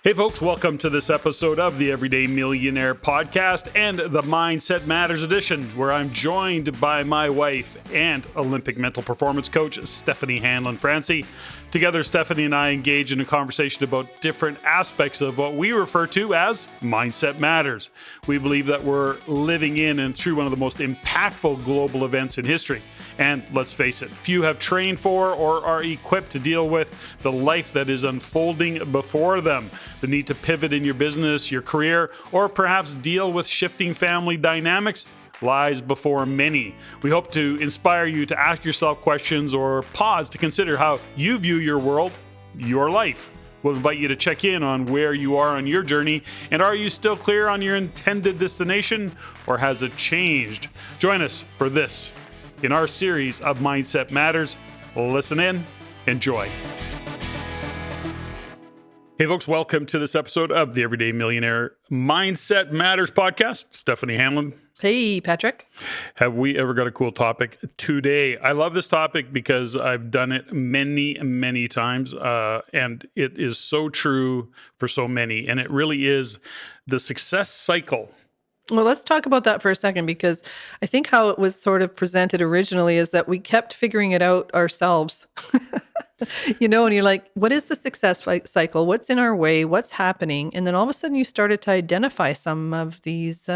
Hey folks, welcome to this episode of the Everyday Millionaire podcast and the Mindset Matters edition, where I'm joined by my wife and Olympic mental performance coach, Steffany Hanlon-Francie. Together, Steffany and I engage in a conversation about different aspects of what we refer to as Mindset Matters. We believe that we're living in and through one of the most impactful global events in history. And let's face it, few have trained for or are equipped to deal with the life that is unfolding before them. The need to pivot in your business, your career, or perhaps deal with shifting family dynamics lies before many. We hope to inspire you to ask yourself questions or pause to consider how you view your world, your life. We'll invite you to check in on where you are on your journey, and are you still clear on your intended destination, or has it changed? Join us for this in our series of Mindset Matters. Listen in, enjoy. Hey folks, welcome to this episode of the Everyday Millionaire Mindset Matters podcast. Steffany Hanlon. Hey, Patrick. Have we ever got a cool topic today? I love this topic because I've done it many times, and it is so true for so many, and it really is the success cycle. Well, let's talk about that for a second, because I think how it was sort of presented originally is that we kept figuring it out ourselves. And you're like, what is the success cycle? What's in our way? What's happening? And then all of a sudden you started to identify some of these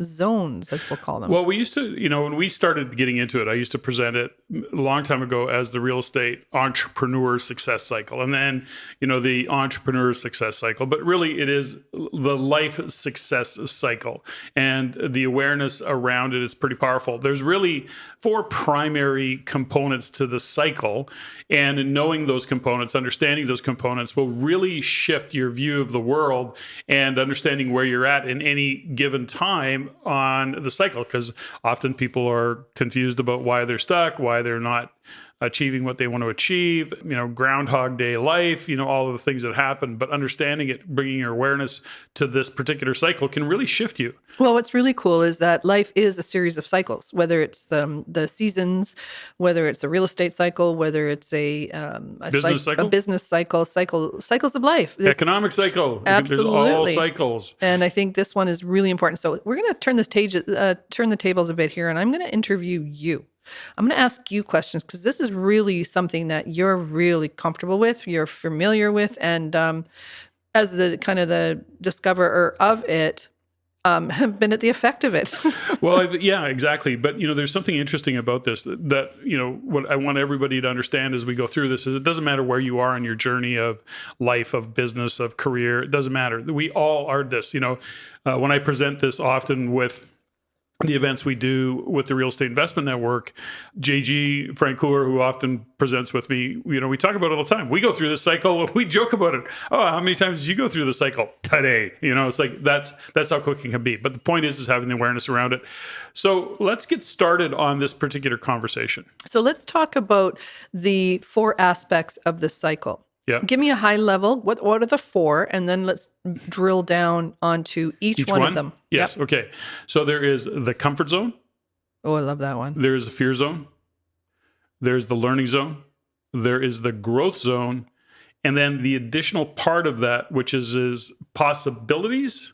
zones, as we'll call them. Well, we used to, when we started getting into it, I used to present it a long time ago as the real estate entrepreneur success cycle. And then, the entrepreneur success cycle. But really, it is the life success cycle. And the awareness around it is pretty powerful. There's really 4 primary components to the cycle. And knowing those components, understanding those components will really shift your view of the world and understanding where you're at in any given time on the cycle, because often people are confused about why they're stuck, why they're not achieving what they want to achieve, Groundhog Day life, all of the things that happen. But understanding it, bringing your awareness to this particular cycle can really shift you. Well, what's really cool is that life is a series of cycles, whether it's the seasons, whether it's a real estate cycle, whether it's a business cycle, cycles of life. Economic cycle. Absolutely. There's all cycles. And I think this one is really important. So we're going to turn the tables a bit here, and I'm going to interview you. I'm going to ask you questions, because this is really something that you're really comfortable with, you're familiar with, and as the discoverer of it, have been at the effect of it. Well, yeah, exactly. But, there's something interesting about this that, what I want everybody to understand as we go through this is it doesn't matter where you are on your journey of life, of business, of career. It doesn't matter. We all are this. When I present this often with the events we do with the Real Estate Investment Network, JG Francoeur, who often presents with me, we talk about it all the time. We go through this cycle. We joke about it. Oh, how many times did you go through the cycle today? It's like, that's how quick it can be. But the point is having the awareness around it. So let's get started on this particular conversation. So let's talk about the 4 aspects of the cycle. Yeah. Give me a high level. What are the 4? And then let's drill down onto each one of them. Yes. Yep. Okay. So there is the comfort zone. Oh, I love that one. There is the fear zone. There's the learning zone. There is the growth zone. And then the additional part of that, which is possibilities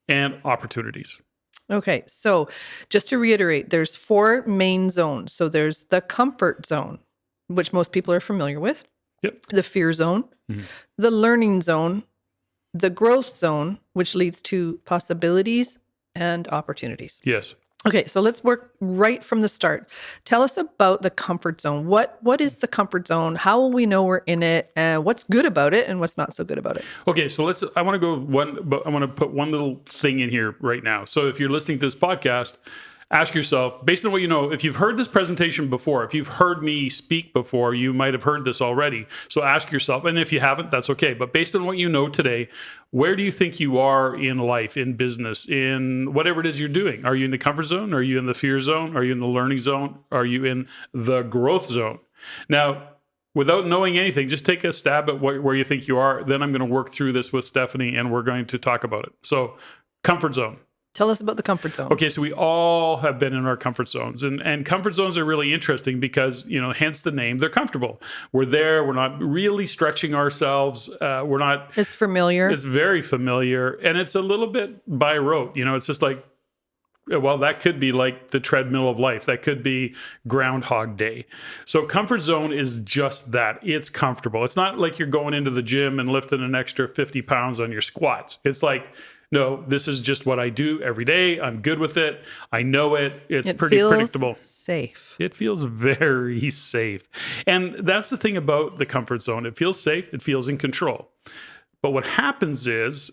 and opportunities. Okay. So just to reiterate, there's 4 main zones. So there's the comfort zone, which most people are familiar with. Yep. The fear zone, the learning zone, the growth zone, which leads to possibilities and opportunities. Yes. Okay, so let's work right from the start. Tell us about the comfort zone. What is the comfort zone? How will we know we're in it? What's good about it and what's not so good about it? Okay, so I want to put one little thing in here right now. So if you're listening to this podcast, ask yourself, based on what you know, if you've heard this presentation before, if you've heard me speak before, you might have heard this already. So ask yourself, and if you haven't, that's okay. But based on what you know today, where do you think you are in life, in business, in whatever it is you're doing? Are you in the comfort zone? Are you in the fear zone? Are you in the learning zone? Are you in the growth zone? Now, without knowing anything, just take a stab at where you think you are. Then I'm going to work through this with Steffany, and we're going to talk about it. So, comfort zone. Tell us about the comfort zone. Okay, so we all have been in our comfort zones, and comfort zones are really interesting because, hence the name, they're comfortable. We're there, we're not really stretching ourselves. We're not. It's familiar. It's very familiar, and it's a little bit by rote. It's just like, well, that could be like the treadmill of life. That could be Groundhog Day. So comfort zone is just that. It's comfortable. It's not like you're going into the gym and lifting an extra 50 pounds on your squats. It's like, no, this is just what I do every day. I'm good with it. I know it. It's pretty predictable. Safe. It feels very safe. And that's the thing about the comfort zone. It feels safe. It feels in control. But what happens is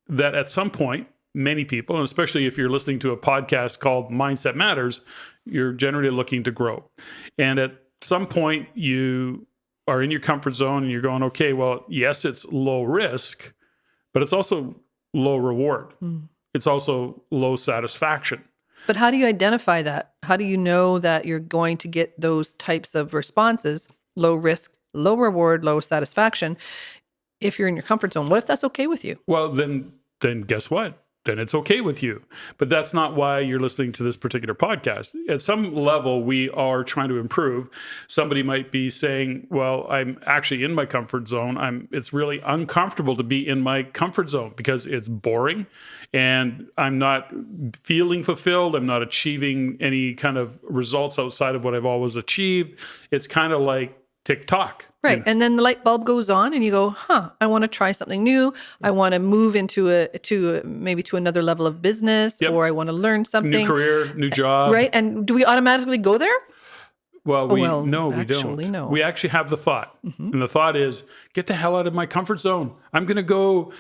that at some point, many people, and especially if you're listening to a podcast called Mindset Matters, you're generally looking to grow. And at some point, you are in your comfort zone and you're going, okay, well, yes, it's low risk, but it's also low reward. It's also low satisfaction. But how do you identify that? How do you know that you're going to get those types of responses, low risk, low reward, low satisfaction, if you're in your comfort zone? What if that's okay with you? Well, then guess what? Then it's okay with you. But that's not why you're listening to this particular podcast. At some level, we are trying to improve. Somebody might be saying, well, I'm actually in my comfort zone. It's really uncomfortable to be in my comfort zone because it's boring and I'm not feeling fulfilled. I'm not achieving any kind of results outside of what I've always achieved. It's kind of like TikTok. Right. And then the light bulb goes on and you go, I want to try something new. I want to move into maybe to another level of business, or I want to learn something. New career, new job. Right. And do we automatically go there? Well, we don't. No. We actually have the thought. And the thought is, get the hell out of my comfort zone. I'm going to go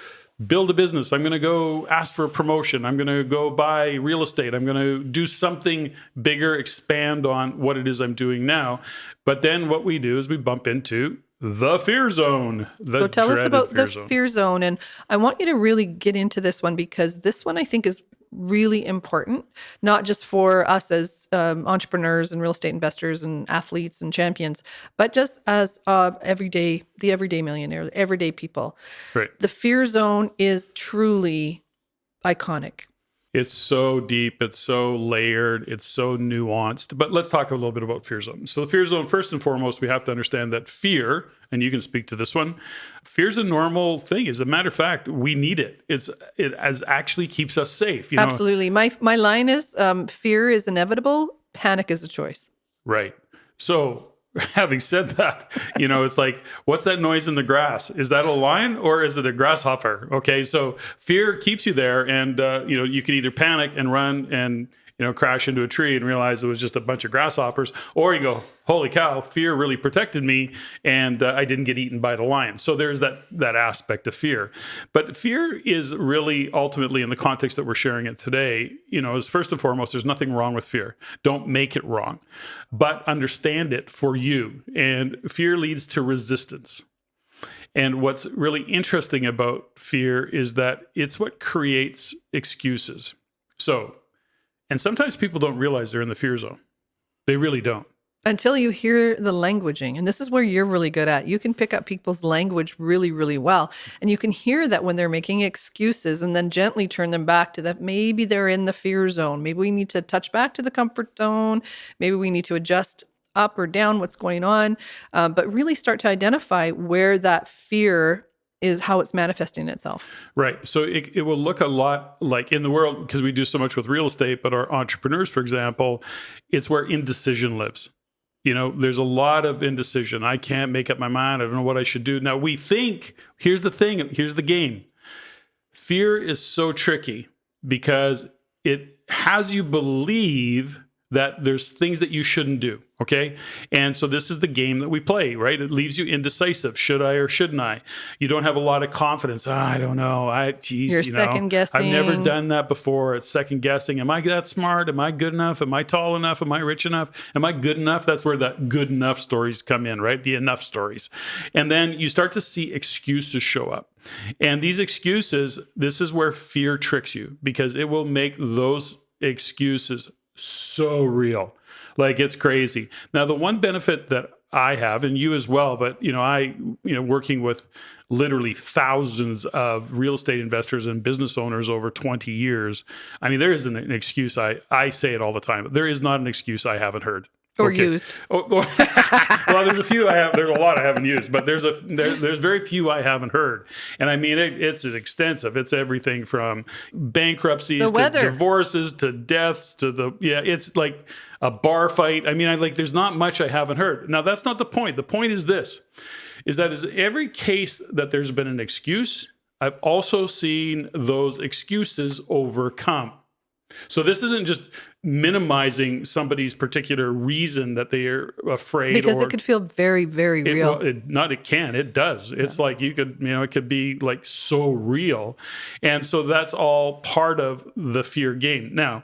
build a business. I'm going to go ask for a promotion. I'm going to go buy real estate. I'm going to do something bigger, expand on what it is I'm doing now. But then what we do is we bump into the fear zone. So tell us about the fear zone. And I want you to really get into this one because this one I think is really important, not just for us as entrepreneurs and real estate investors and athletes and champions, but just as the everyday millionaire, everyday people. Right. The fear zone is truly iconic. It's so deep, it's so layered, it's so nuanced. But let's talk a little bit about fear zone. So the fear zone, first and foremost, we have to understand that fear, and you can speak to this one, fear is a normal thing. As a matter of fact, we need it. It actually keeps us safe. Absolutely. My line is fear is inevitable, panic is a choice. Right. So having said that, it's like, what's that noise in the grass? Is that a lion or is it a grasshopper? Okay, so fear keeps you there, and you can either panic and run and crash into a tree and realize it was just a bunch of grasshoppers, or you go, holy cow, fear really protected me and I didn't get eaten by the lion. So there's that aspect of fear. But fear is really ultimately, in the context that we're sharing it today, is first and foremost, there's nothing wrong with fear. Don't make it wrong, but understand it for you. And fear leads to resistance. And what's really interesting about fear is that it's what creates excuses. And sometimes people don't realize they're in the fear zone. They really don't. Until you hear the languaging. And this is where you're really good at. You can pick up people's language really, really well. And you can hear that when they're making excuses and then gently turn them back to that. Maybe they're in the fear zone. Maybe we need to touch back to the comfort zone. Maybe we need to adjust up or down what's going on. But really start to identify where that fear is, how it's manifesting itself. Right. So it will look a lot like in the world, because we do so much with real estate, but our entrepreneurs, for example, it's where indecision lives. There's a lot of indecision. I can't make up my mind. I don't know what I should do. Now we think, here's the thing, here's the game. Fear is so tricky because it has you believe that there's things that you shouldn't do, okay? And so this is the game that we play, right? It leaves you indecisive. Should I or shouldn't I? You don't have a lot of confidence. I don't know. You're second guessing. I've never done that before. It's second guessing. Am I that smart? Am I good enough? Am I tall enough? Am I rich enough? Am I good enough? That's where the good enough stories come in, right? The enough stories. And then you start to see excuses show up. And these excuses, this is where fear tricks you, because it will make those excuses so real. Like, it's crazy. Now, the one benefit that I have, and you as well, but working with literally thousands of real estate investors and business owners over 20 years. I mean, there isn't an excuse. I say it all the time. There is not an excuse I haven't heard. Or used. Well, there's a few there's a lot I haven't used, but there's very few I haven't heard. And I mean, it's extensive. It's everything from bankruptcies to divorces to deaths to it's like a bar fight. I mean, there's not much I haven't heard. Now, that's not the point. The point is this, is every case that there's been an excuse, I've also seen those excuses overcome. So this isn't just minimizing somebody's particular reason that they are afraid. Because it could feel very, very real. It does. It's like it could be like so real. And so that's all part of the fear game. Now,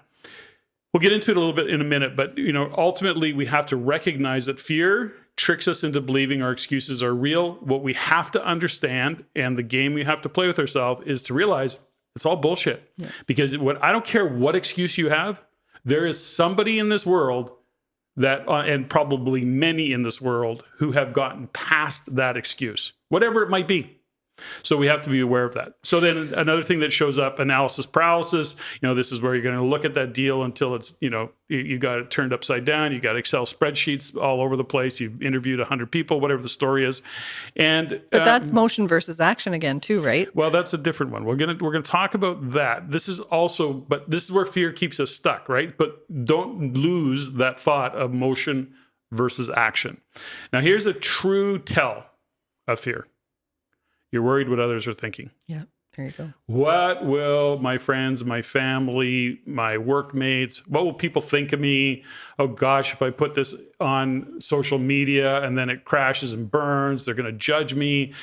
we'll get into it a little bit in a minute, but ultimately we have to recognize that fear tricks us into believing our excuses are real. What we have to understand, and the game we have to play with ourselves, is to realize it's all bullshit. Yeah. Because I don't care what excuse you have, there is somebody in this world that, and probably many in this world, who have gotten past that excuse, whatever it might be. So we have to be aware of that. So then another thing that shows up, analysis paralysis. This is where you're going to look at that deal until it's, you got it turned upside down. You got Excel spreadsheets all over the place. You've interviewed 100 people, whatever the story is. But that's motion versus action again too, right? Well, that's a different one. We're going to talk about that. This is where fear keeps us stuck, right? But don't lose that thought of motion versus action. Now, here's a true tell of fear. You're worried what others are thinking. Yeah, there you go. What will my friends, my family, my workmates, what will people think of me? Oh gosh, if I put this on social media and then it crashes and burns, they're going to judge me.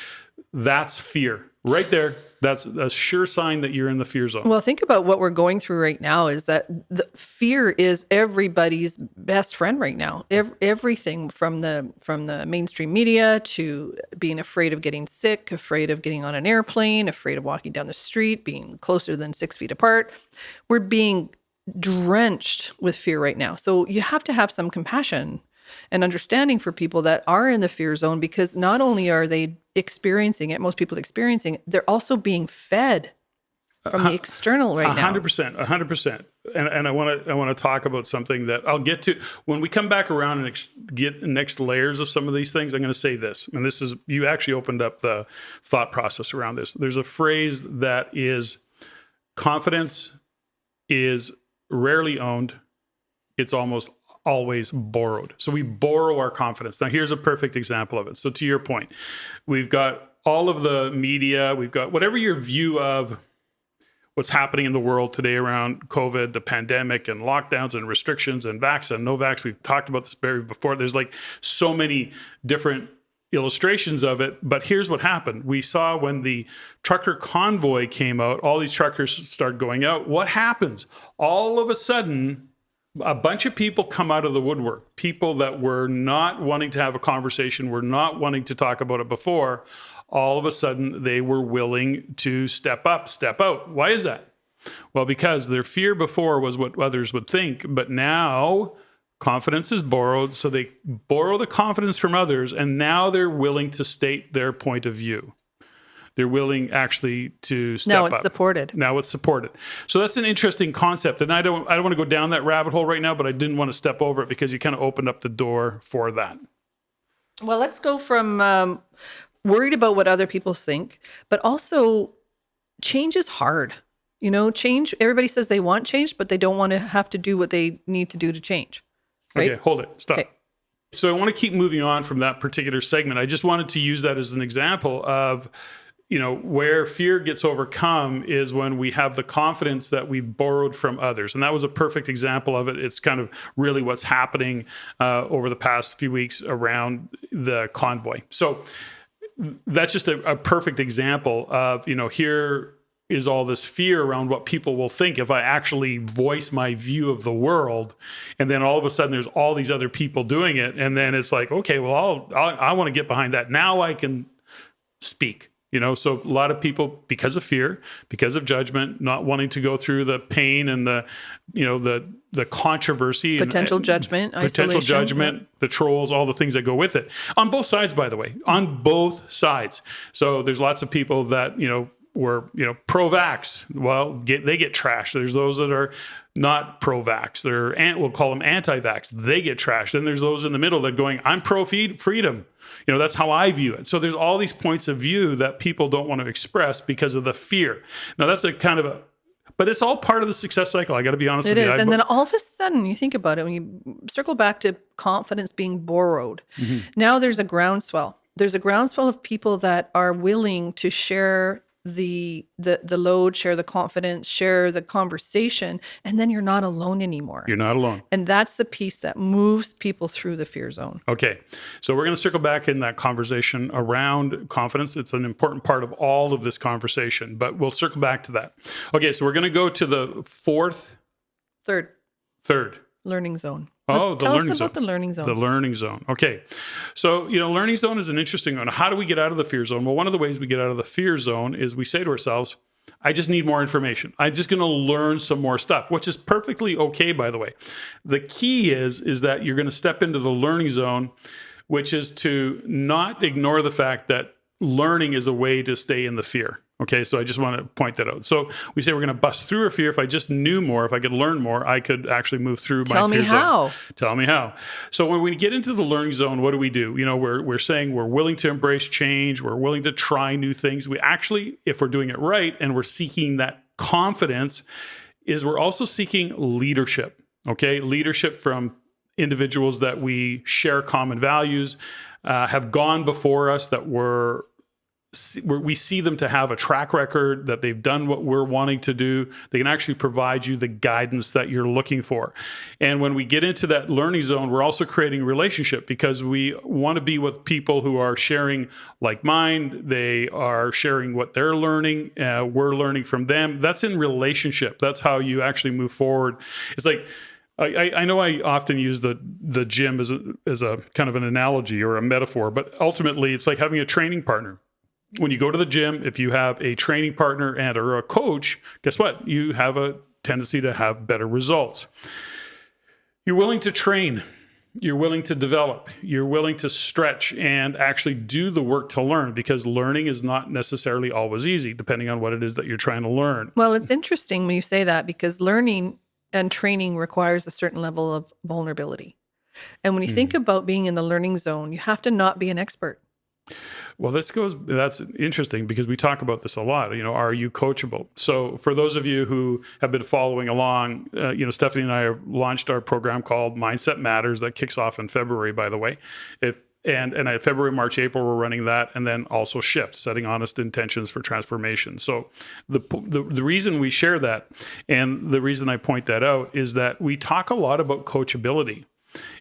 That's fear. Right there. That's a sure sign that you're in the fear zone. Well, think about what we're going through right now is that the fear is everybody's best friend right now. Everything from the mainstream media to being afraid of getting sick, afraid of getting on an airplane, afraid of walking down the street, being closer than 6 feet apart. We're being drenched with fear right now. So you have to have some compassion and understanding for people that are in the fear zone, because not only are they experiencing it, most people experiencing it, they're also being fed from the external right now. 100%. And I want to talk about something that I'll get to when we come back around and get next layers of some of these things. I'm going to say this, and this is, you actually opened up the thought process around this. There's a phrase that is, confidence is rarely owned. It's almost always borrowed. So we borrow our confidence. Now, here's a perfect example of it. So to your point, we've got all of the media, we've got whatever your view of what's happening in the world today around COVID, the pandemic and lockdowns and restrictions and vax and no vax. We've talked about this before. There's like so many different illustrations of it. But here's what happened. We saw when the trucker convoy came out, all these truckers start going out. What happens? All of a sudden, a bunch of people come out of the woodwork, people that were not wanting to have a conversation, were not wanting to talk about it before. All of a sudden, they were willing to step up, step out. Why is that? Well, because their fear before was what others would think, but now confidence is borrowed, so they borrow the confidence from others, and now they're willing to state their point of view. They're willing actually to step up. Now it's supported. Now it's supported. So that's an interesting concept. And I don't want to go down that rabbit hole right now, but I didn't want to step over it because you kind of opened up the door for that. Well, let's go from worried about what other people think, but also change is hard. Change, everybody says they want change, but they don't want to have to do what they need to do to change. Right? Okay, hold it. Stop. Okay. So I want to keep moving on from that particular segment. I just wanted to use that as an example of, where fear gets overcome is when we have the confidence that we've borrowed from others. And that was a perfect example of it. It's kind of really what's happening over the past few weeks around the convoy. So that's just a perfect example of, here is all this fear around what people will think if I actually voice my view of the world. And then all of a sudden there's all these other people doing it. And then it's like, okay, well, I want to get behind that. Now I can speak. So a lot of people, because of fear, because of judgment, not wanting to go through the pain and the controversy, Potential judgment, isolation. the trolls, all the things that go with it. On both sides, by the way, on both sides. So there's lots of people that, were, pro-vax. Well, they get trashed. There's those that are not pro-vax. We'll call them anti-vax. They get trashed. Then there's those in the middle that are going, I'm pro-freedom. That's how I view it. So there's all these points of view that people don't want to express because of the fear. Now that's but it's all part of the success cycle. I got to be honest with you. It is. And then all of a sudden, you think about it, when you circle back to confidence being borrowed, now there's a groundswell. There's a groundswell of people that are willing to share the load, share the confidence, share the conversation, and then you're not alone anymore. You're not alone. And that's the piece that moves people through the fear zone. Okay. So we're going to circle back in that conversation around confidence. It's an important part of all of this conversation, but we'll circle back to that. Okay. So we're going to go to the third learning zone. Tell us about the learning zone. The learning zone. Okay. So, learning zone is an interesting one. How do we get out of the fear zone? Well, one of the ways we get out of the fear zone is we say to ourselves, I just need more information. I'm just going to learn some more stuff, which is perfectly okay, by the way. The key is that you're going to step into the learning zone, which is to not ignore the fact that learning is a way to stay in the fear. Okay, so I just want to point that out. So we say we're going to bust through a fear. If I just knew more, if I could learn more, I could actually move through my fear zone. Tell me how. So when we get into the learning zone, what do? We're saying we're willing to embrace change. We're willing to try new things. We actually, if we're doing it right and we're seeking that confidence, we're also seeking leadership. Okay, leadership from individuals that we share common values, have gone before us, that we see them to have a track record, that they've done what we're wanting to do. They can actually provide you the guidance that you're looking for. And when we get into that learning zone, we're also creating a relationship because we want to be with people who are sharing like mind. They are sharing what they're learning. We're learning from them. That's in relationship. That's how you actually move forward. It's like, I know I often use the gym as a kind of an analogy or a metaphor, but ultimately it's like having a training partner. When you go to the gym, if you have a training partner or a coach, guess what? You have a tendency to have better results. You're willing to train. You're willing to develop. You're willing to stretch and actually do the work to learn, because learning is not necessarily always easy, depending on what it is that you're trying to learn. Well, it's interesting when you say that, because learning and training requires a certain level of vulnerability. And when you think about being in the learning zone, you have to not be an expert. Well, that's interesting because we talk about this a lot. Are you coachable? So for those of you who have been following along, Steffany and I have launched our program called Mindset Matters that kicks off in February, by the way. And February, March, April, we're running that, and then also Shift, setting honest intentions for transformation. So the reason we share that, and the reason I point that out, is that we talk a lot about coachability.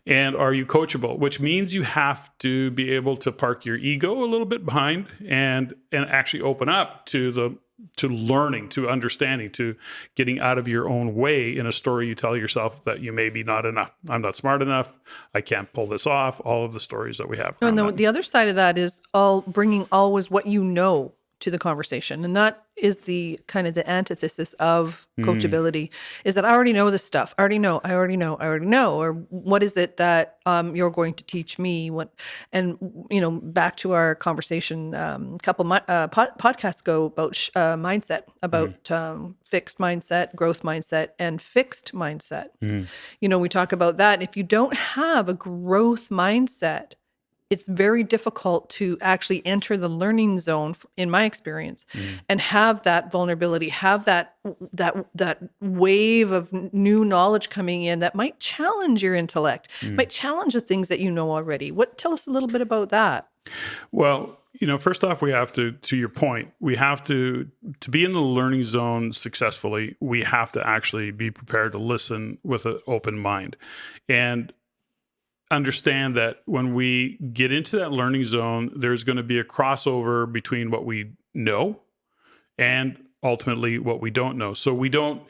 And are you coachable? Which means you have to be able to park your ego a little bit behind and actually open up to learning, to understanding, to getting out of your own way in a story you tell yourself that you may be not enough. I'm not smart enough. I can't pull this off. All of the stories that we have. And the other side of that is bringing always what you know to the conversation. And that is the kind of the antithesis of coachability, is that I already know this stuff. I already know. Or what is it that you're going to teach me? Back to our conversation a couple podcasts ago about mindset, about fixed mindset, growth mindset, and fixed mindset. We talk about that. If you don't have a growth mindset, it's very difficult to actually enter the learning zone, in my experience, and have that vulnerability, have that wave of new knowledge coming in that might challenge your intellect, might challenge the things that you know already. Tell us a little bit about that. Well, first off, we have to your point, we have to be in the learning zone successfully, we have to actually be prepared to listen with an open mind. And understand that when we get into that learning zone, there's going to be a crossover between what we know and ultimately what we don't know. So we don't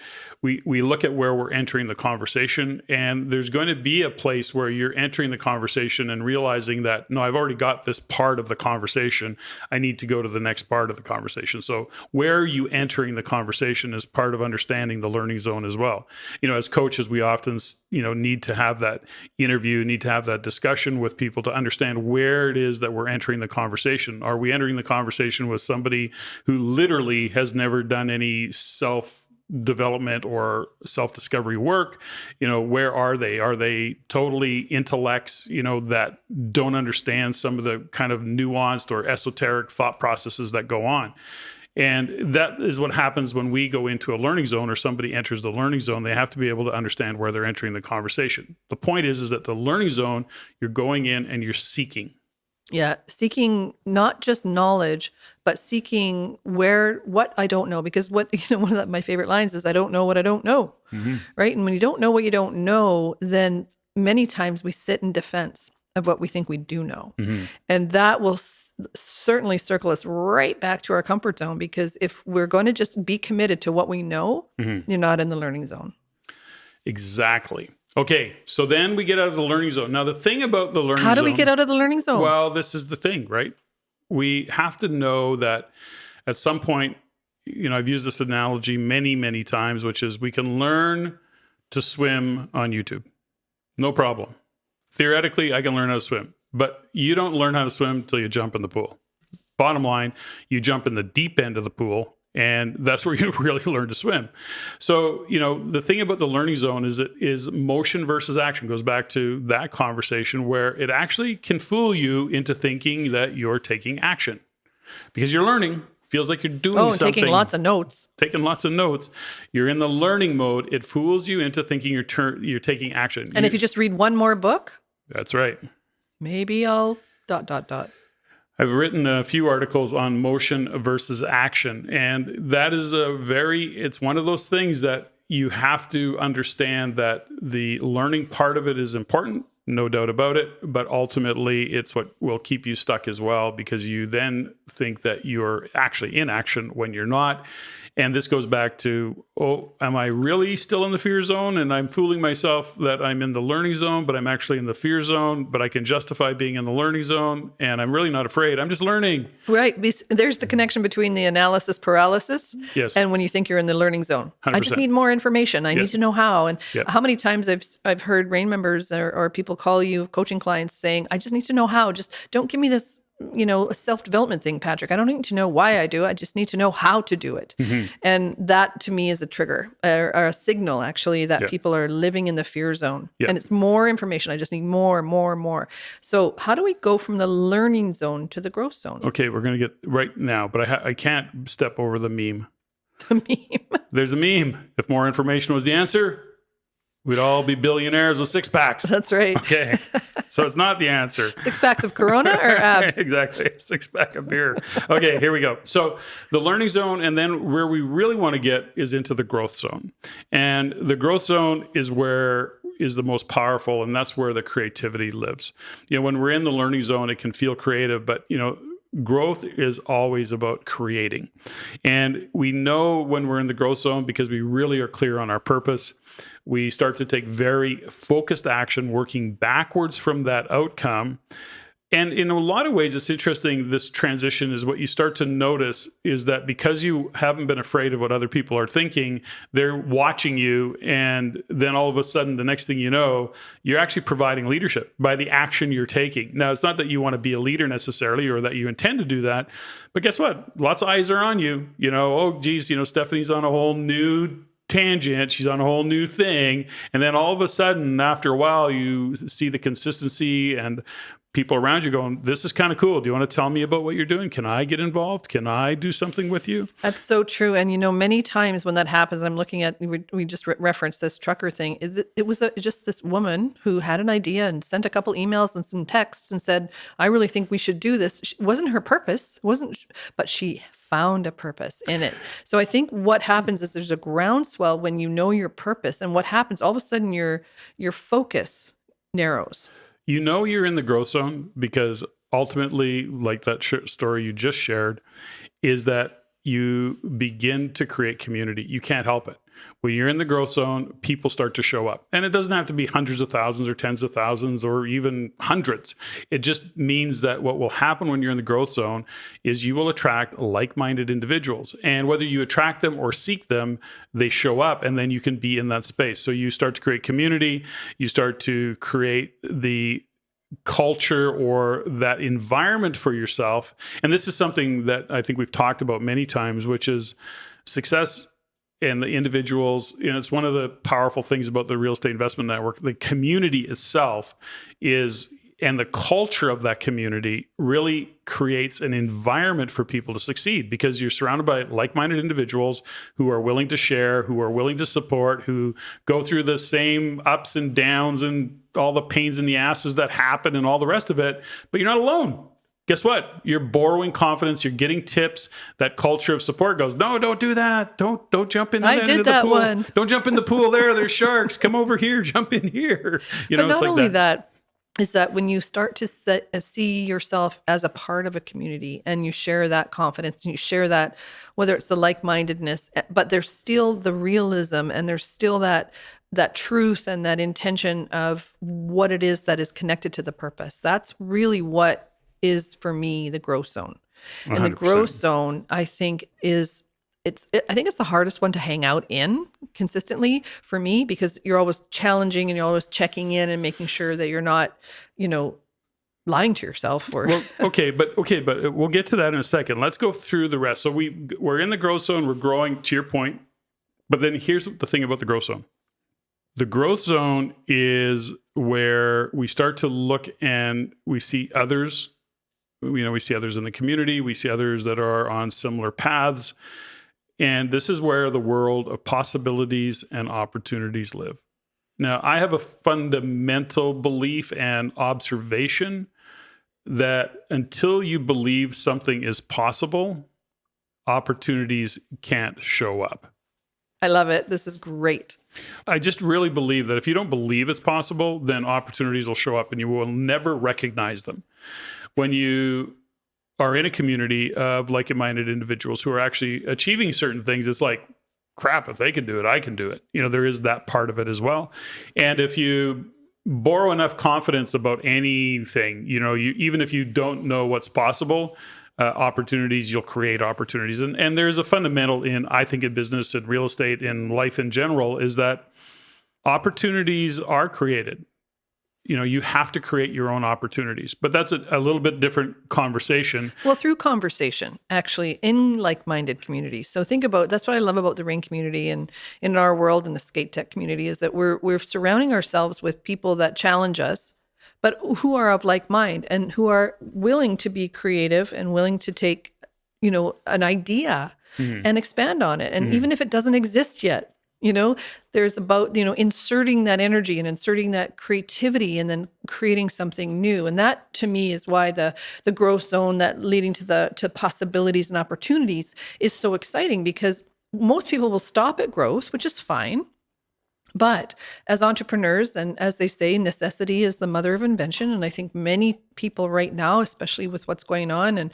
we look at where we're entering the conversation, and there's going to be a place where you're entering the conversation and realizing that, no, I've already got this part of the conversation. I need to go to the next part of the conversation. So where are you entering the conversation is part of understanding the learning zone as well. As coaches, we often, need to have that interview, need to have that discussion with people to understand where it is that we're entering the conversation. Are we entering the conversation with somebody who literally has never done any self-development or self-discovery work? Where are they? Are they totally intellects, that don't understand some of the kind of nuanced or esoteric thought processes that go on? And that is what happens when we go into a learning zone or somebody enters the learning zone. They have to be able to understand where they're entering the conversation. The point is that the learning zone, you're going in and you're seeking. Yeah, seeking not just knowledge, but seeking what I don't know. Because one of my favorite lines is, I don't know what I don't know, right? And when you don't know what you don't know, then many times we sit in defense of what we think we do know. And that will certainly circle us right back to our comfort zone, because if we're going to just be committed to what we know, you're not in the learning zone. Exactly. Okay, so then we get out of the learning zone. Now, the thing about the learning zone... How do we get out of the learning zone? Well, this is the thing, right? We have to know that at some point, I've used this analogy many, many times, which is we can learn to swim on YouTube. No problem. Theoretically, I can learn how to swim, but you don't learn how to swim until you jump in the pool. Bottom line, you jump in the deep end of the pool, and that's where you really learn to swim. So, the thing about the learning zone is motion versus action. Goes back to that conversation where it actually can fool you into thinking that you're taking action because you're learning. Feels like you're doing something. Taking lots of notes. Taking lots of notes. You're in the learning mode. It fools you into thinking you're taking action. And if you just read one more book, that's right. Maybe I'll ... I've written a few articles on motion versus action, and that is it's one of those things that you have to understand that the learning part of it is important, no doubt about it, but ultimately it's what will keep you stuck as well, because you then think that you're actually in action when you're not. And this goes back to, am I really still in the fear zone? And I'm fooling myself that I'm in the learning zone, but I'm actually in the fear zone, but I can justify being in the learning zone. And I'm really not afraid. I'm just learning. Right. There's the connection between the analysis paralysis and when you think you're in the learning zone. 100%. I just need more information. I need to know how. And how many times I've heard RAIN members or people call you, coaching clients, saying, I just need to know how. Just don't give me this a self-development thing, Patrick. I don't need to know why I do it. I just need to know how to do it. And that to me is a trigger or a signal, actually, that people are living in the fear zone. And it's more information. I just need more. So how do we go from the learning zone to the growth zone? Okay, we're going to get right now, but I can't step over the meme. The meme? There's a meme. If more information was the answer, we'd all be billionaires with six packs. That's right. Okay. So it's not the answer. 6 packs of Corona or abs? Exactly. 6 pack of beer. Okay, here we go. So the learning zone, and then where we really want to get is into the growth zone. And the growth zone is the most powerful, and that's where the creativity lives. When we're in the learning zone, it can feel creative, but growth is always about creating. And we know when we're in the growth zone because we really are clear on our purpose. We start to take very focused action, working backwards from that outcome. And in a lot of ways, it's interesting, this transition is what you start to notice is that because you haven't been afraid of what other people are thinking, they're watching you. And then all of a sudden, the next thing you know, you're actually providing leadership by the action you're taking. Now, it's not that you want to be a leader necessarily or that you intend to do that. But guess what? Lots of eyes are on you. Oh, geez, Stephanie's on a whole new tangent. She's on a whole new thing. And then all of a sudden, after a while, you see the consistency and people around you going, this is kind of cool. Do you want to tell me about what you're doing? Can I get involved? Can I do something with you? That's so true. And, many times when that happens, I'm looking at, we just referenced this trucker thing. It was just this woman who had an idea and sent a couple emails and some texts and said, I really think we should do this. It wasn't her purpose, but she found a purpose in it. So I think what happens is there's a groundswell when you know your purpose. And what happens, all of a sudden your focus narrows. You're in the growth zone because ultimately, like that story you just shared, is that you begin to create community. You can't help it. When you're in the growth zone, people start to show up. And it doesn't have to be hundreds of thousands or tens of thousands or even hundreds. It just means that what will happen when you're in the growth zone is you will attract like-minded individuals. And whether you attract them or seek them, they show up, and then you can be in that space. So you start to create community. You start to create the culture or that environment for yourself. And this is something that I think we've talked about many times, which is success and the individuals. It's one of the powerful things about the real estate investment network. The community itself is, and the culture of that community really creates an environment for people to succeed, because you're surrounded by like-minded individuals who are willing to share, who are willing to support, who go through the same ups and downs and all the pains in the asses that happen and all the rest of it, but you're not alone. Guess what? You're borrowing confidence. You're getting tips. That culture of support goes, no, don't do that. Don't jump into the pool. One. Don't jump in the pool there. There's sharks. Come over here. Jump in here. But not only that, is that when you start to see yourself as a part of a community and you share that confidence and you share that, whether it's the like-mindedness, but there's still the realism and there's still that truth and that intention of what it is that is connected to the purpose. That's really what is, for me, the growth zone. 100%. And the growth zone, I think, I think it's the hardest one to hang out in consistently for me, because you're always challenging and you're always checking in and making sure that you're not, lying to yourself. Or okay, but we'll get to that in a second. Let's go through the rest. So we're in the growth zone. We're growing, to your point. But then here's the thing about the growth zone. The growth zone is where we start to look and we see others. We see others in the community. We see others that are on similar paths. And this is where the world of possibilities and opportunities live. Now, I have a fundamental belief and observation that until you believe something is possible, opportunities can't show up. I love it. This is great. I just really believe that if you don't believe it's possible, then opportunities will show up and you will never recognize them. When you are in a community of like-minded individuals who are actually achieving certain things, it's like, crap, if they can do it, I can do it. There is that part of it as well. And if you borrow enough confidence about anything, even if you don't know what's possible, opportunities, you'll create opportunities. And there's a fundamental I think in business and real estate, in life in general, is that opportunities are created. You have to create your own opportunities, but that's a little bit different conversation. Well, through conversation, actually, in like-minded communities. So think about, that's what I love about the Ring community and in our world, in the skate tech community, is that we're surrounding ourselves with people that challenge us, but who are of like mind and who are willing to be creative and willing to take, an idea and expand on it. And even if it doesn't exist yet, there's about, inserting that energy and inserting that creativity and then creating something new. And that, to me, is why the growth zone, that leading to possibilities and opportunities, is so exciting, because most people will stop at growth, which is fine. But as entrepreneurs, and as they say, necessity is the mother of invention. And I think many people right now, especially with what's going on, and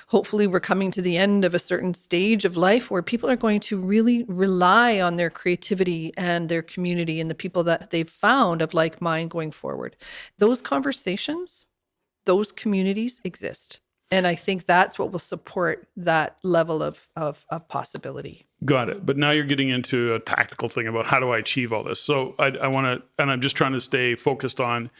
hopefully we're coming to the end of a certain stage of life where people are going to really rely on their creativity and their community and the people that they've found of like mind going forward. Those conversations, those communities exist. And I think that's what will support that level of possibility. Got it. But now you're getting into a tactical thing about how do I achieve all this? So I want to, and I'm just trying to stay focused on,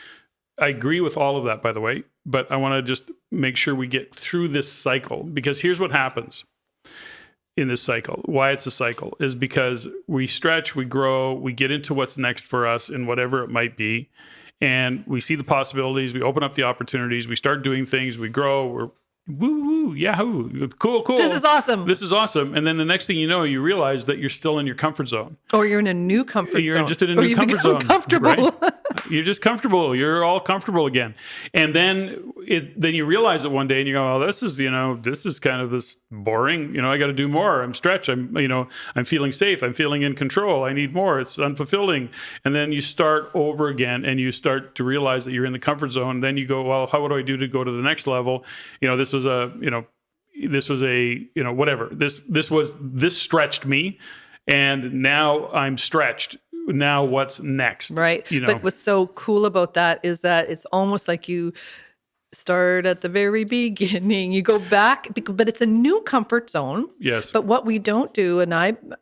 I agree with all of that, by the way, but I want to just make sure we get through this cycle, because here's what happens in this cycle. Why it's a cycle is because we stretch, we grow, we get into what's next for us in whatever it might be. And we see the possibilities, we open up the opportunities, we start doing things, we grow, we're woo, yahoo, cool. This is awesome. And then the next thing you know, you realize that you're still in your comfort zone. Or you're in a new comfort zone. You're just in a new comfort zone. Comfortable. Right? You're just comfortable. You're all comfortable again. And then you realize it one day and you go, oh, this is kind of this boring, I got to do more. I'm stretched. I'm feeling safe. I'm feeling in control. I need more. It's unfulfilling. And then you start over again and you start to realize that you're in the comfort zone. Then you go, well, how do I do to go to the next level? This was this was whatever. This stretched me, and now I'm stretched. Now what's next? Right. But what's so cool about that is that it's almost like you start at the very beginning. You go back, but it's a new comfort zone. Yes. But what we don't do, and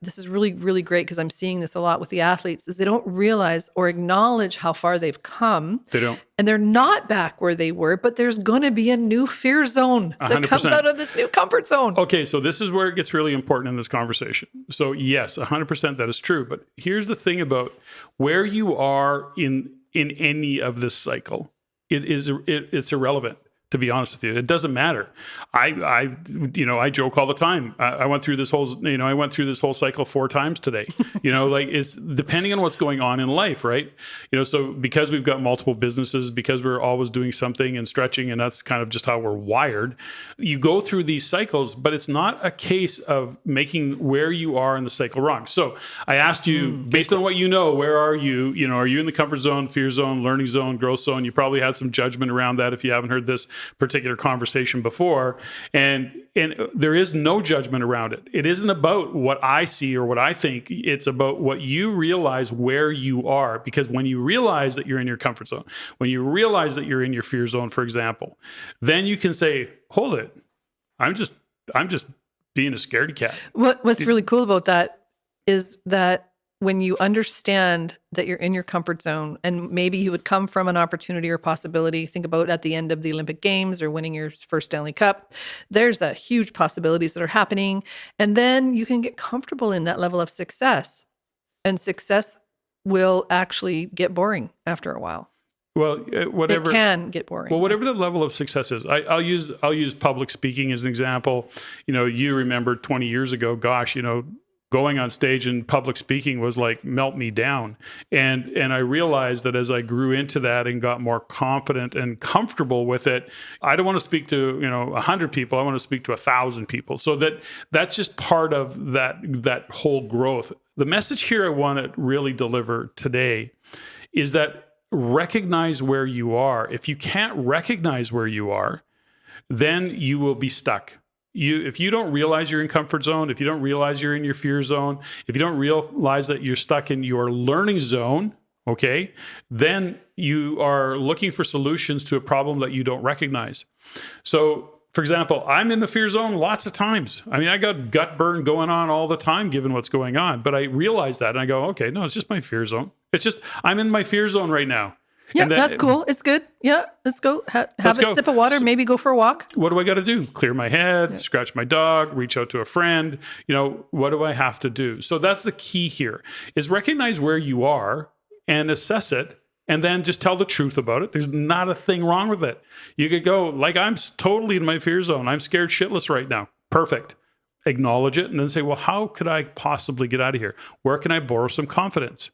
this is really, really great because I'm seeing this a lot with the athletes, is they don't realize or acknowledge how far they've come. They don't. And they're not back where they were, but there's going to be a new fear zone 100%. that comes out of this new comfort zone. Okay, so this is where it gets really important in this conversation. So yes, 100% that is true. But here's the thing about where you are in any of this cycle. It's irrelevant, to be honest with you. It doesn't matter. I joke all the time. I went through this whole cycle 4 times today. It's depending on what's going on in life, right? So because we've got multiple businesses, because we're always doing something and stretching, and that's kind of just how we're wired. You go through these cycles, but it's not a case of making where you are in the cycle wrong. So I asked you, based on what you know, where are you? Are you in the comfort zone, fear zone, learning zone, growth zone? You probably had some judgment around that if you haven't heard this particular conversation before, and there is no judgment around it. It isn't about what I see or what I think. It's about what you realize where you are, because when you realize that you're in your comfort zone, when you realize that you're in your fear zone, for example, then you can say, hold it, I'm just being a scaredy cat. What's really cool about that is that when you understand that you're in your comfort zone, and maybe you would come from an opportunity or possibility, think about at the end of the Olympic Games or winning your first Stanley Cup, there's a huge possibilities that are happening. And then you can get comfortable in that level of success. And success will actually get boring after a while. Well, whatever it can get boring. Well, whatever the level of success is, I'll use public speaking as an example. You remember 20 years ago, gosh, going on stage and public speaking was like melt me down. And I realized that as I grew into that and got more confident and comfortable with it, I don't want to speak to, 100 people. I want to speak to 1,000 people. So that's just part of that whole growth. The message here I want to really deliver today is that recognize where you are. If you can't recognize where you are, then you will be stuck. If you don't realize you're in comfort zone, if you don't realize you're in your fear zone, if you don't realize that you're stuck in your learning zone, okay, then you are looking for solutions to a problem that you don't recognize. So, for example, I'm in the fear zone lots of times. I mean, I got gut burn going on all the time given what's going on, but I realize that and I go, okay, no, it's just my fear zone. It's just, I'm in my fear zone right now. Yeah, that's cool. It's good. Yeah, let's go. Have a sip of water, maybe go for a walk. What do I got to do? Clear my head, scratch my dog, reach out to a friend. What do I have to do? So that's the key here, is recognize where you are and assess it, and then just tell the truth about it. There's not a thing wrong with it. You could go, like, I'm totally in my fear zone. I'm scared shitless right now. Perfect. Acknowledge it, and then say, well, how could I possibly get out of here? Where can I borrow some confidence?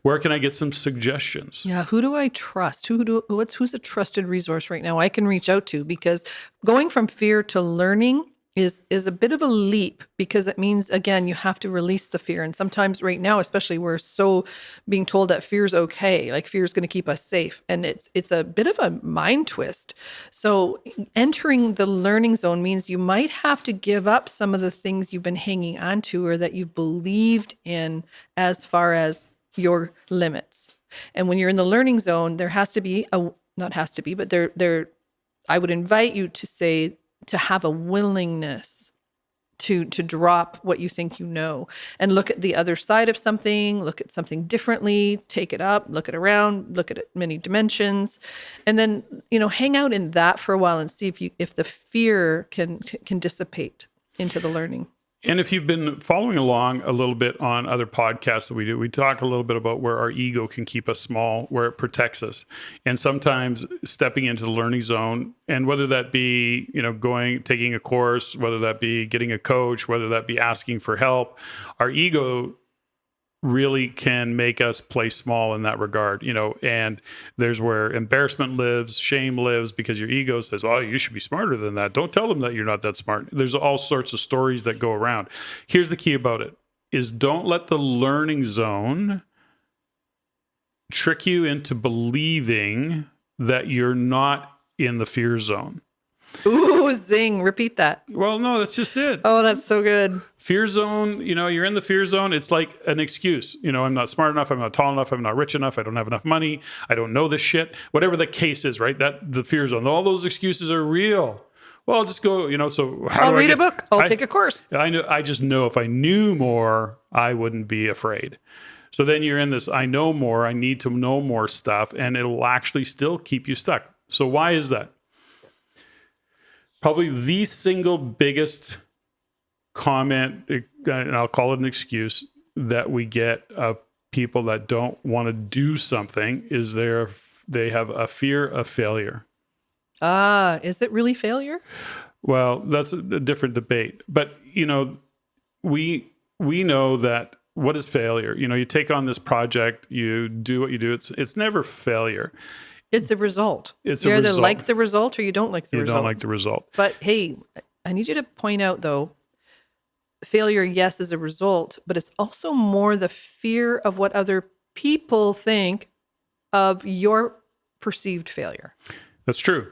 Where can I get some suggestions? Yeah, who do I trust? Who's a trusted resource right now I can reach out to? Because going from fear to learning is a bit of a leap, because it means, again, you have to release the fear. And sometimes right now, especially, we're so being told that fear's okay, like fear's going to keep us safe. And it's a bit of a mind twist. So entering the learning zone means you might have to give up some of the things you've been hanging on to or that you've believed in as far as your limits. And when you're in the learning zone, there has to be I would invite you to have a willingness to drop what you think you know and look at the other side of something, look at something differently, take it up, look it around, look at it many dimensions, and then, hang out in that for a while and see if the fear can dissipate into the learning. And if you've been following along a little bit on other podcasts that we do, we talk a little bit about where our ego can keep us small, where it protects us. And sometimes stepping into the learning zone, and whether that be, taking a course, whether that be getting a coach, whether that be asking for help, our ego really can make us play small in that regard, and there's where embarrassment lives, shame lives, because your ego says, oh, you should be smarter than that. Don't tell them that you're not that smart. There's all sorts of stories that go around. Here's the key about it, is don't let the learning zone trick you into believing that you're not in the fear zone. Ooh, zing. Repeat that. Well, no, that's just it. Oh, that's so good. Fear zone, you're in the fear zone. It's like an excuse. I'm not smart enough. I'm not tall enough. I'm not rich enough. I don't have enough money. I don't know this shit. Whatever the case is, right? The fear zone. All those excuses are real. Well, I'll just go, so how I'll do I read a book. I'll take a course. I just know if I knew more, I wouldn't be afraid. So then you're in this, I know more, I need to know more stuff, and it'll actually still keep you stuck. So why is that? Probably the single biggest comment, and I'll call it an excuse, that we get of people that don't want to do something is they have a fear of failure. Is it really failure? Well, that's a different debate. But, we know that what is failure? You take on this project, you do what you do. It's never failure. It's a result. It's you a either result. like the result or you don't like the result. You don't like the result. But hey, I need you to point out though, failure, yes, is a result, but it's also more the fear of what other people think of your perceived failure. That's true.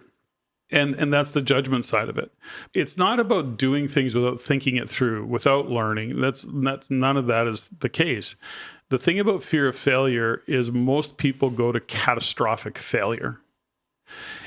And that's the judgment side of it. It's not about doing things without thinking it through, without learning. That's none of that is the case. The thing about fear of failure is most people go to catastrophic failure.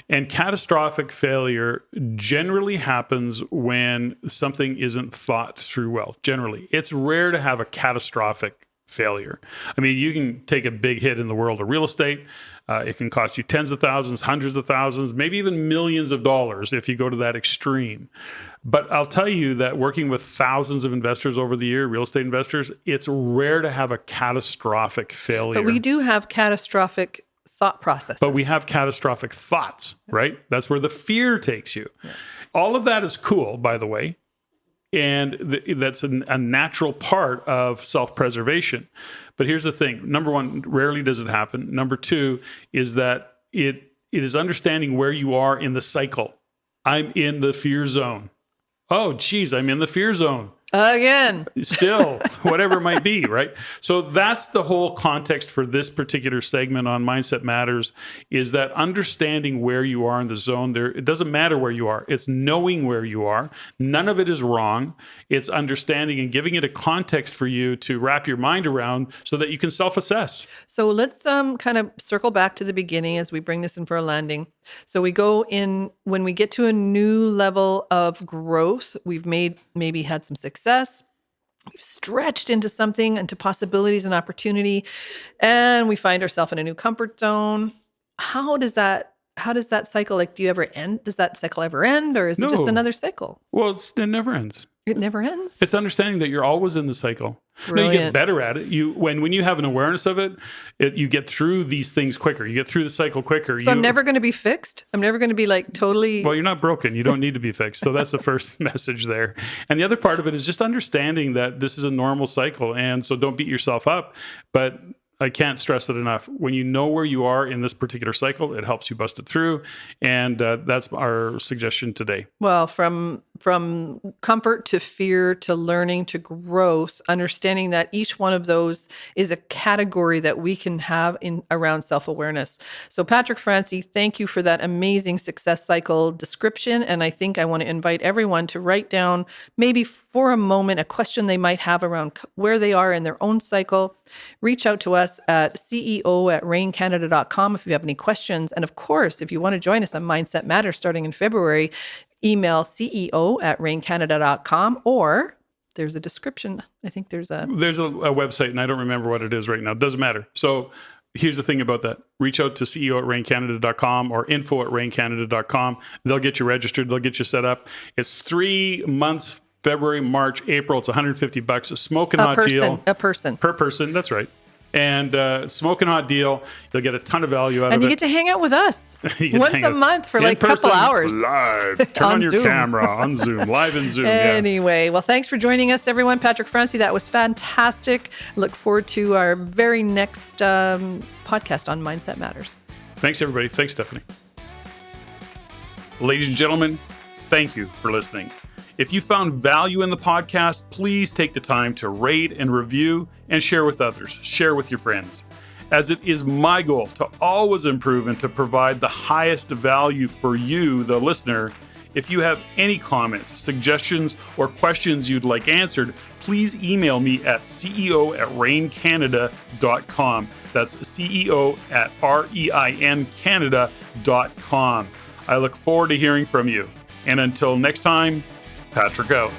And catastrophic failure generally happens when something isn't thought through well. Generally, it's rare to have a catastrophic failure. I mean, you can take a big hit in the world of real estate. It can cost you tens of thousands, hundreds of thousands, maybe even millions of dollars if you go to that extreme. But I'll tell you that working with thousands of investors over the year, real estate investors, it's rare to have a catastrophic failure. But we do have catastrophic thought processes. But we have catastrophic thoughts, right? That's where the fear takes you. Yeah. All of that is cool, by the way. And that's a natural part of self-preservation. But here's the thing. Number one, rarely does it happen. Number two is that it is understanding where you are in the cycle. I'm in the fear zone. Oh, geez, I'm in the fear zone. Again. Still, whatever it might be, right? So that's the whole context for this particular segment on Mindset Matters, is that understanding where you are in the zone. It doesn't matter where you are. It's knowing where you are. None of it is wrong. It's understanding and giving it a context for you to wrap your mind around so that you can self-assess. So let's kind of circle back to the beginning as we bring this in for a landing. So we go in, when we get to a new level of growth, we've maybe had some success, we've stretched into something, into possibilities and opportunity, and we find ourselves in a new comfort zone. How does that cycle, like, does that cycle ever end, or is it just another cycle? Well, it never ends. It never ends? It's understanding that you're always in the cycle. Brilliant. No, you get better at it. When you have an awareness of it, you get through these things quicker. You get through the cycle quicker. So I'm never going to be fixed? I'm never going to be like totally... Well, you're not broken. You don't need to be fixed. So that's the first message there. And the other part of it is just understanding that this is a normal cycle. And so don't beat yourself up. But I can't stress it enough. When you know where you are in this particular cycle, it helps you bust it through. And that's our suggestion today. Well, from comfort to fear to learning to growth, understanding that each one of those is a category that we can have in around self-awareness. So Patrick Francie, thank you for that amazing success cycle description. And I think I want to invite everyone to write down, maybe for a moment, a question they might have around where they are in their own cycle. Reach out to us at ceo@raincanada.com if you have any questions. And of course, if you want to join us on Mindset Matters starting in February, email ceo@raincanada.com, or there's a description. I think there's a website, and I don't remember what it is right now. It doesn't matter. So here's the thing about that. Reach out to ceo@raincanada.com or info@raincanada.com. They'll get you registered. They'll get you set up. It's 3 months, February, March, April. It's $150. A smoking hot deal. A person. Per person. That's right. And smoking hot deal. You'll get a ton of value out of it. And you get to hang out with us once a month for like a couple hours. Live. Turn on your Zoom. camera on Zoom. Live in Zoom. Anyway, well, thanks for joining us, everyone. Patrick Francie, that was fantastic. Look forward to our very next podcast on Mindset Matters. Thanks, everybody. Thanks, Steffany. Ladies and gentlemen, thank you for listening. If you found value in the podcast, please take the time to rate and review and share with others. Share with your friends. As it is my goal to always improve and to provide the highest value for you, the listener, If you have any comments, suggestions, or questions you'd like answered, please email me at ceo@reincanada.com. That's ceo@reincanada.com. I look forward to hearing from you. And until next time, Patrick out.